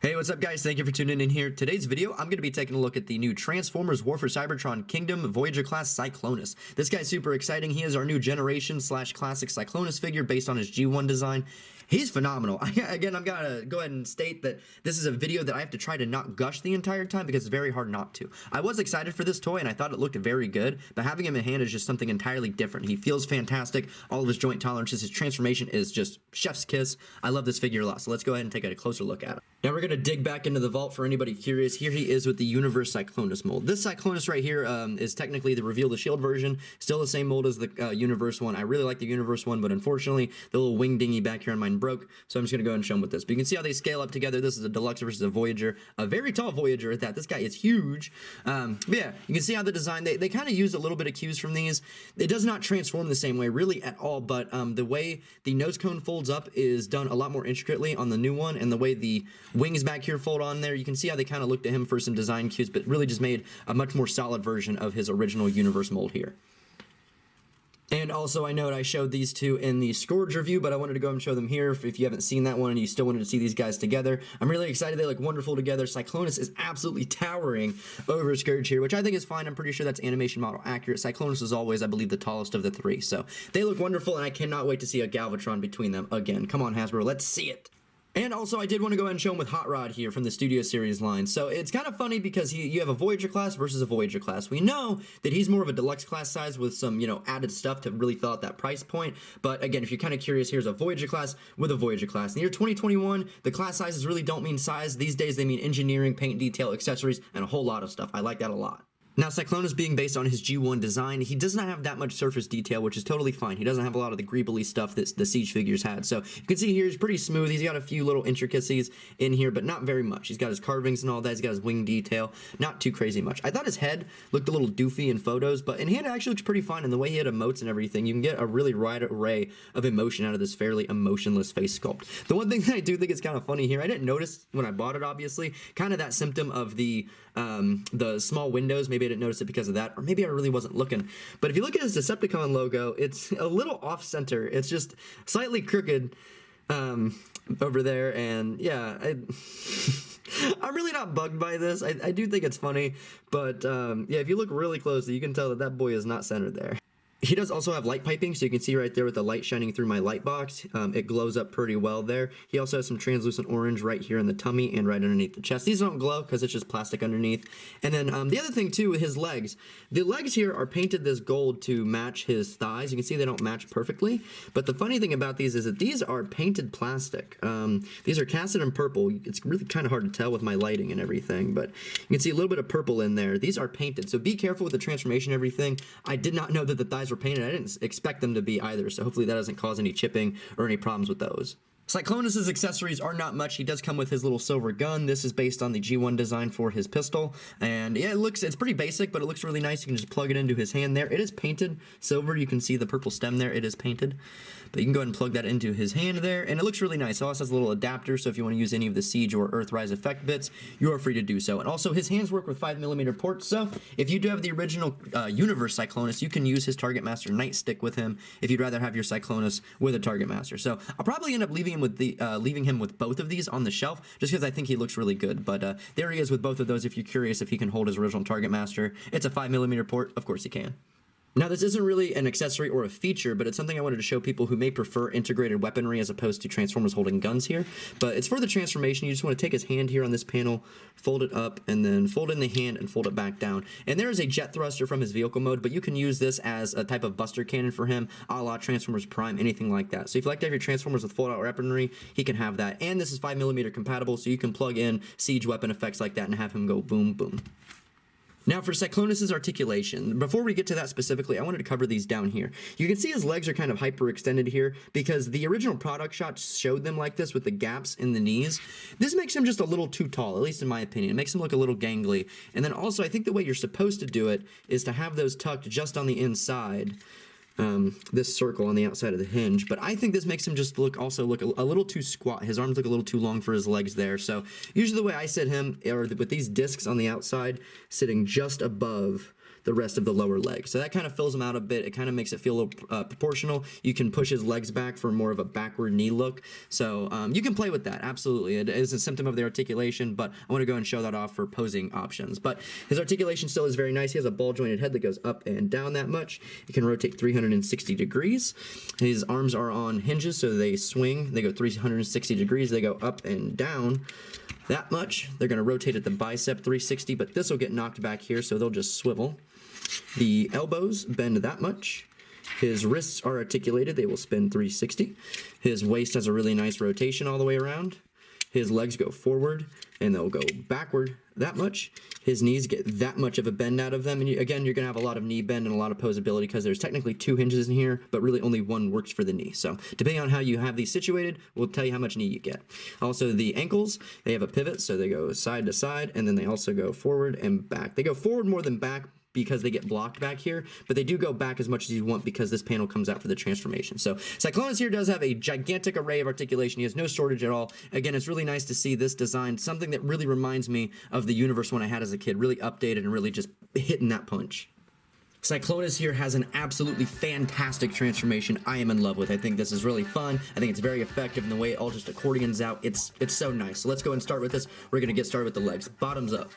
Hey, what's up guys? Thank you for tuning in here. Today's video, I'm going to be taking a look at the new Transformers War for Cybertron Kingdom Voyager class Cyclonus. This guy's super exciting. He is our new generation / classic Cyclonus figure based on his G1 design. He's phenomenal. Again, I'm going to go ahead and state that this is a video that I have to try to not gush the entire time because it's very hard not to. I was excited for this toy and I thought it looked very good, but having him in hand is just something entirely different. He feels fantastic. All of his joint tolerances, his transformation is just chef's kiss. I love this figure a lot, so let's go ahead and take a closer look at it. Now we're going to dig back into the vault for anybody curious. Here he is with the Universe Cyclonus mold. This Cyclonus right here is technically the Reveal the Shield version. Still the same mold as the Universe one. I really like the Universe one, but unfortunately the little wing dinghy back here on mine broke, so I'm just going to go ahead and show them with this. But you can see how they scale up together. This is a Deluxe versus a Voyager. A very tall Voyager at that. This guy is huge. But yeah, you can see how the design, they kind of use a little bit of cues from these. It does not transform the same way really at all, but the way the nose cone folds up is done a lot more intricately on the new one, and the way the wings back here fold on there, you can see how they kind of looked at him for some design cues, but really just made a much more solid version of his original Universe mold here. And also, I know I showed these two in the Scourge review, but I wanted to go and show them here if you haven't seen that one and you still wanted to see these guys together. I'm really excited. They look wonderful together. Cyclonus is absolutely towering over Scourge here, which I think is fine. I'm pretty sure that's animation model accurate. Cyclonus is always, I believe, the tallest of the three. So they look wonderful, and I cannot wait to see a Galvatron between them again. Come on, Hasbro. Let's see it. And also, I did want to go ahead and show him with Hot Rod here from the Studio Series line. So it's kind of funny because you have a Voyager class versus a Voyager class. We know that he's more of a Deluxe class size with some, added stuff to really fill out that price point. But again, if you're kind of curious, here's a Voyager class with a Voyager class. In the year 2021, the class sizes really don't mean size. These days, they mean engineering, paint detail, accessories, and a whole lot of stuff. I like that a lot. Now, Cyclonus being based on his G1 design, he does not have that much surface detail, which is totally fine. He doesn't have a lot of the greebly stuff that the Siege figures had. So you can see here he's pretty smooth. He's got a few little intricacies in here, but not very much. He's got his carvings and all that. He's got his wing detail. Not too crazy much. I thought his head looked a little doofy in photos, but in hand it actually looks pretty fine. And the way he had emotes and everything, you can get a really wide array of emotion out of this fairly emotionless face sculpt. The one thing that I do think is kind of funny here, I didn't notice when I bought it, obviously, kind of that symptom of the small windows. Maybe I didn't notice it because of that, or maybe I really wasn't looking. But if you look at his Decepticon logo, it's a little off-center. It's just slightly crooked over there, and yeah, I'm really not bugged by this. I do think it's funny, but yeah, if you look really closely, you can tell that that boy is not centered there. He does also have light piping, so you can see right there with the light shining through my light box. It glows up pretty well there. He also has some translucent orange right here in the tummy and right underneath the chest. These don't glow because it's just plastic underneath. And then the other thing too, his legs. The legs here are painted this gold to match his thighs. You can see they don't match perfectly. But the funny thing about these is that these are painted plastic. These are casted in purple. It's really kind of hard to tell with my lighting and everything, but you can see a little bit of purple in there. These are painted, so be careful with the transformation and everything. I did not know that the thighs were painted. I didn't expect them to be either, so hopefully that doesn't cause any chipping or any problems with those. Cyclonus's accessories are not much. He does come with his little silver gun. This is based on the G1 design for his pistol, and yeah, it's pretty basic, but it looks really nice. You can just plug it into his hand there. It is painted silver. You can see the purple stem there. It is painted, but you can go ahead and plug that into his hand there, and it looks really nice. It also has a little adapter, so if you want to use any of the Siege or Earthrise effect bits, you are free to do so. And also, his hands work with 5mm ports, so if you do have the original Universe Cyclonus, you can use his Target Master Nightstick with him if you'd rather have your Cyclonus with a Target Master. So I'll probably end up leaving him with both of these on the shelf, just because I think he looks really good. But there he is with both of those. If you're curious if he can hold his original Target Master, it's a 5mm port. Of course he can. Now, this isn't really an accessory or a feature, but it's something I wanted to show people who may prefer integrated weaponry as opposed to Transformers holding guns here. But it's for the transformation. You just want to take his hand here on this panel, fold it up, and then fold in the hand and fold it back down. And there is a jet thruster from his vehicle mode, but you can use this as a type of buster cannon for him, a la Transformers Prime, anything like that. So if you like to have your Transformers with fold-out weaponry, he can have that. And this is 5mm compatible, so you can plug in Siege weapon effects like that and have him go boom, boom. Now for Cyclonus's articulation, before we get to that specifically, I wanted to cover these down here. You can see his legs are kind of hyperextended here because the original product shot showed them like this with the gaps in the knees. This makes him just a little too tall, at least in my opinion. It makes him look a little gangly. And then also, I think the way you're supposed to do it is to have those tucked just on the inside. This circle on the outside of the hinge, but I think this makes him just look a little too squat. His arms look a little too long for his legs there. So usually the way I sit him, or with these discs on the outside sitting just above the rest of the lower leg. So that kind of fills him out a bit. It kind of makes it feel a little proportional. You can push his legs back for more of a backward knee look. So you can play with that, absolutely. It is a symptom of the articulation, but I want to go and show that off for posing options. But his articulation still is very nice. He has a ball jointed head that goes up and down that much. He can rotate 360 degrees. His arms are on hinges, so they swing. They go 360 degrees. They go up and down that much. They're going to rotate at the bicep 360, but this will get knocked back here, so they'll just swivel. The elbows bend that much. His wrists are articulated. They will spin 360. His waist has a really nice rotation all the way around. His legs go forward, and they'll go backward that much. His knees get that much of a bend out of them. And again, you're going to have a lot of knee bend and a lot of posability because there's technically 2 hinges in here, but really only one works for the knee. So depending on how you have these situated, will tell you how much knee you get. Also, the ankles, they have a pivot, so they go side to side, and then they also go forward and back. They go forward more than back because they get blocked back here, but they do go back as much as you want because this panel comes out for the transformation. So Cyclonus here does have a gigantic array of articulation. He has no shortage at all. Again, it's really nice to see this design, something that really reminds me of the Universe one I had as a kid, really updated and really just hitting that punch. Cyclonus here has an absolutely fantastic transformation I am in love with. I think this is really fun. I think it's very effective in the way it all just accordions out. It's so nice. So let's go and start with this. We're going to get started with the legs. Bottoms up.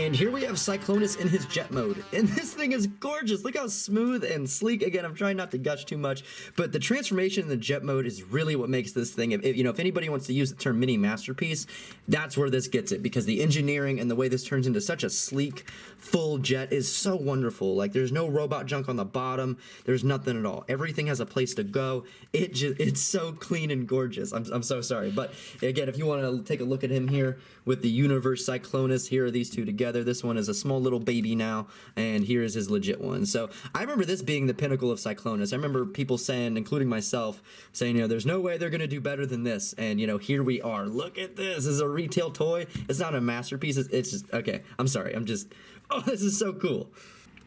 And here we have Cyclonus in his jet mode, and this thing is gorgeous. Look how smooth and sleek. Again, I'm trying not to gush too much, but the transformation in the jet mode is really what makes this thing. If anybody wants to use the term mini masterpiece, that's where this gets it, because the engineering and the way this turns into such a sleek, full jet is so wonderful. Like, there's no robot junk on the bottom. There's nothing at all. Everything has a place to go. It's so clean and gorgeous. I'm so sorry, but again, if you want to take a look at him here with the Universe Cyclonus, here are these two together. This one is a small little baby now, and here is his legit one. So I remember this being the pinnacle of Cyclonus. I remember people saying, including myself, saying, you know, there's no way they're going to do better than this. And, you know, here we are. Look at this. This is a retail toy. It's not a masterpiece. It's just, okay, I'm sorry. Oh, this is so cool.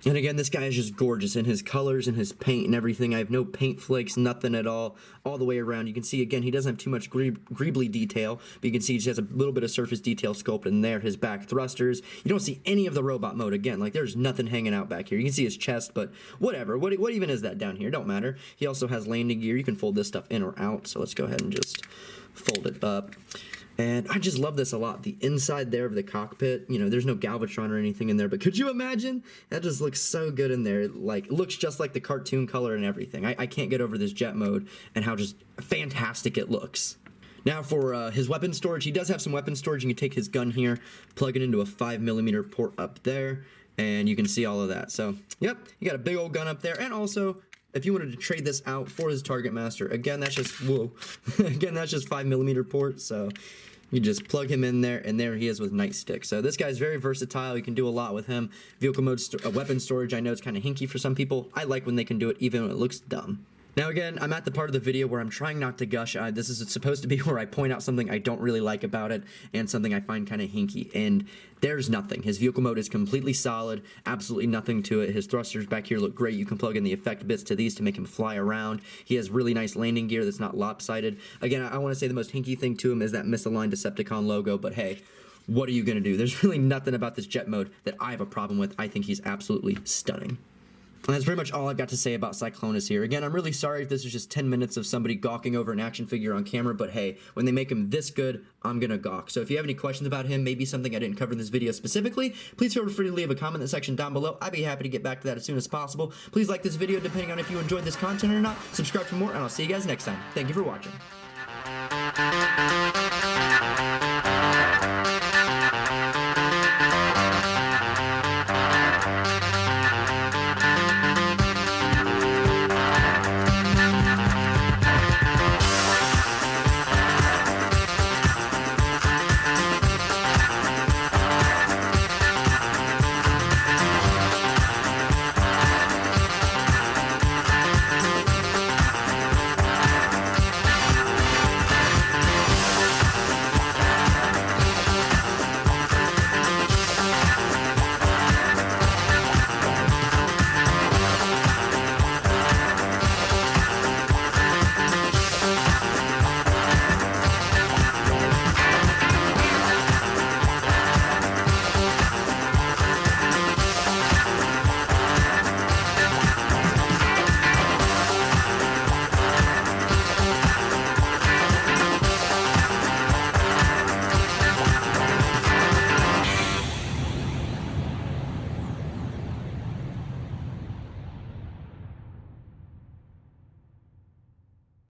And again, this guy is just gorgeous in his colors and his paint and everything. I have no paint flakes, nothing at all the way around. You can see, again, he doesn't have too much greebly detail, but you can see he just has a little bit of surface detail sculpted in there. His back thrusters. You don't see any of the robot mode. Again, like, there's nothing hanging out back here. You can see his chest, but whatever. What even is that down here? Don't matter. He also has landing gear. You can fold this stuff in or out, so let's go ahead and just fold it up. And I just love this a lot. The inside there of the cockpit, you know, there's no Galvatron or anything in there, but could you imagine? That just looks so good in there. Like, it looks just like the cartoon color and everything. I can't get over this jet mode and how just fantastic it looks. Now for his weapon storage, he does have some weapon storage. You can take his gun here, plug it into a 5mm port up there, and you can see all of that. So, yep, you got a big old gun up there, and also, if you wanted to trade this out for his target master, again, that's just, whoa, again, that's just 5mm port, so you just plug him in there, and there he is with Nightstick. So this guy's very versatile. You can do a lot with him. Vehicle mode, weapon storage, I know it's kind of hinky for some people. I like when they can do it, even when it looks dumb. Now again, I'm at the part of the video where I'm trying not to gush. This is supposed to be where I point out something I don't really like about it and something I find kind of hinky, and there's nothing. His vehicle mode is completely solid, absolutely nothing to it. His thrusters back here look great. You can plug in the effect bits to these to make him fly around. He has really nice landing gear that's not lopsided. Again, I want to say the most hinky thing to him is that misaligned Decepticon logo, but hey, what are you going to do? There's really nothing about this jet mode that I have a problem with. I think he's absolutely stunning. And that's pretty much all I've got to say about Cyclonus here. Again, I'm really sorry if this is just 10 minutes of somebody gawking over an action figure on camera, but hey, when they make him this good, I'm gonna gawk. So if you have any questions about him, maybe something I didn't cover in this video specifically, please feel free to leave a comment in the section down below. I'd be happy to get back to that as soon as possible. Please like this video depending on if you enjoyed this content or not. Subscribe for more, and I'll see you guys next time. Thank you for watching.